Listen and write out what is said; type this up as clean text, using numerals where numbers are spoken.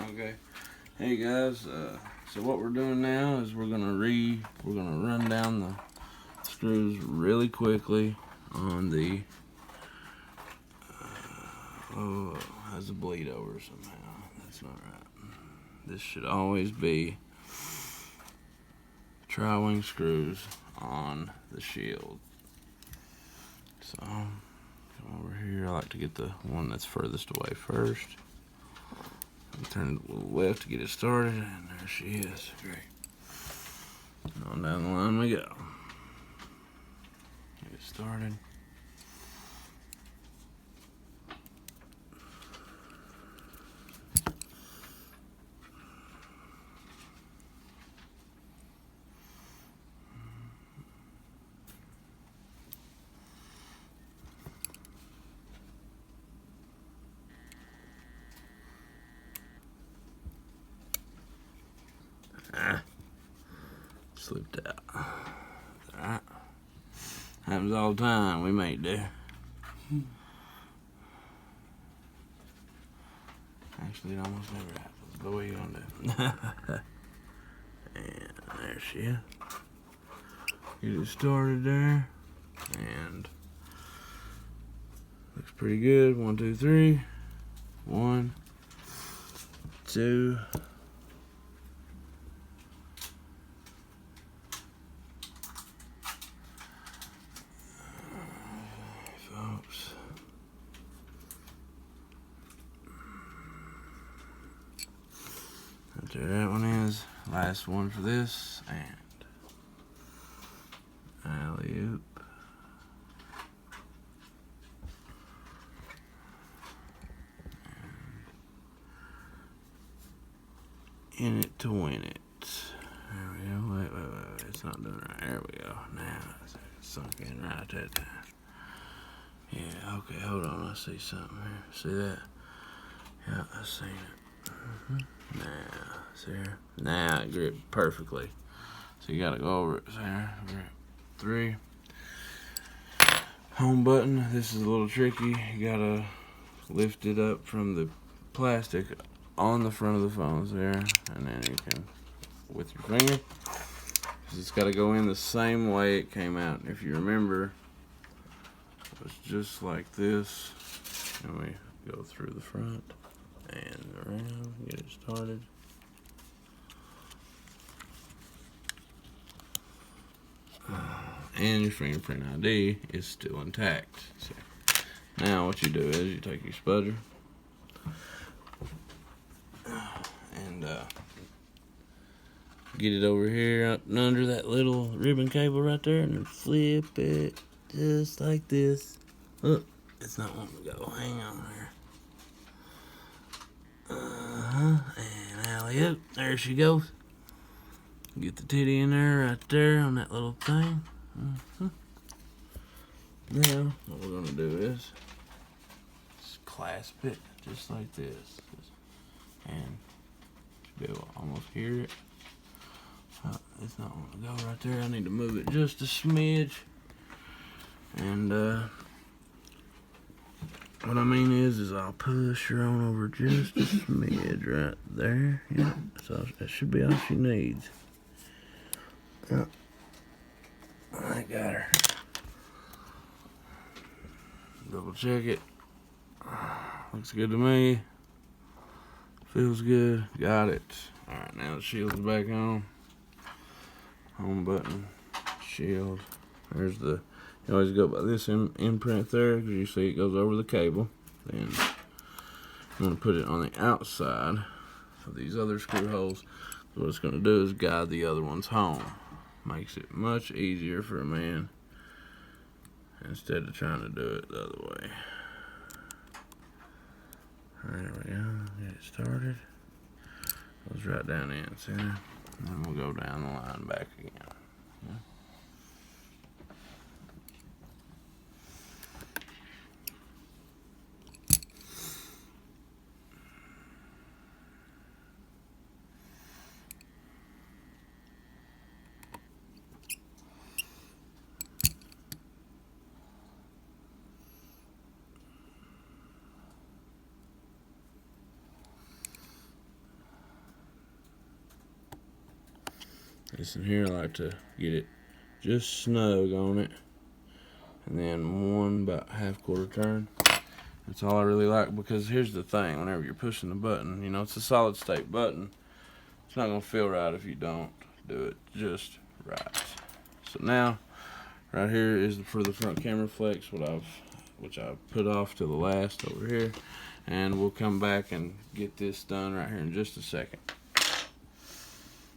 Okay. Hey guys, so what we're doing now is we're gonna run down the screws really quickly on the oh, has a bleed over somehow. That's not right. This should always be tri-wing screws on the shield. So come over here. I like to get the one that's furthest away first. Turn it a little left to get it started, and there she is. Great. On down the line we go. Get it started. Slipped out. Alright. Happens all the time. We may do. Actually, it almost never happens. But what are you gonna do? And there she is. Get it started there. And looks pretty good. 1, 2, 3. 1, 2. Folks. There that one is. Last one for this. And alley-oop. In it to win it. There we go. Wait. It's not doing right. There we go. Now it's sunk in right that time. Yeah, okay, hold on. I see something here. See that? Yeah, I seen it. Now, see here? Now it gripped perfectly. So you gotta go over it. See here? 3. Home button. This is a little tricky. You gotta lift it up from the plastic on the front of the phone there, and then you can, with your finger, it's got to go in the same way it came out. And if you remember, it was just like this, and we go through the front and around, get it started. And your fingerprint ID is still intact. So now what you do is you take your spudger and get it over here up and under that little ribbon cable right there, and then flip it just like this. Oh, it's not wanting to go. Hang on there. And alley-oop. There she goes. Get the titty in there, right there on that little thing. Now, what we're going to do is just clasp it just like this. And you'll be able to almost hear it. It's not wanting to go right there. I need to move it just a smidge. And what I mean is I'll push her on over just a smidge right there. Yeah, so that should be all she needs. Yep. I got her. Double check it. Looks good to me. Feels good. Got it. Alright, now the shield's back on. Home button. Shield. There's the, you always go by this imprint there, because you see it goes over the cable. Then I'm going to put it on the outside of these other screw holes. What it's going to do is guide the other ones home. Makes it much easier for a man instead of trying to do it the other way. There we go. Get it started. Goes right down in, see there? And then we'll go down the line back again. Yeah. This in here, I like to get it just snug on it, and then one about half-quarter turn. That's all I really like, because here's the thing: whenever you're pushing the button, you know, it's a solid state button. It's not gonna feel right if you don't do it just right. So now, right here is for the front camera flex, which I've put off to the last over here, and we'll come back and get this done right here in just a second.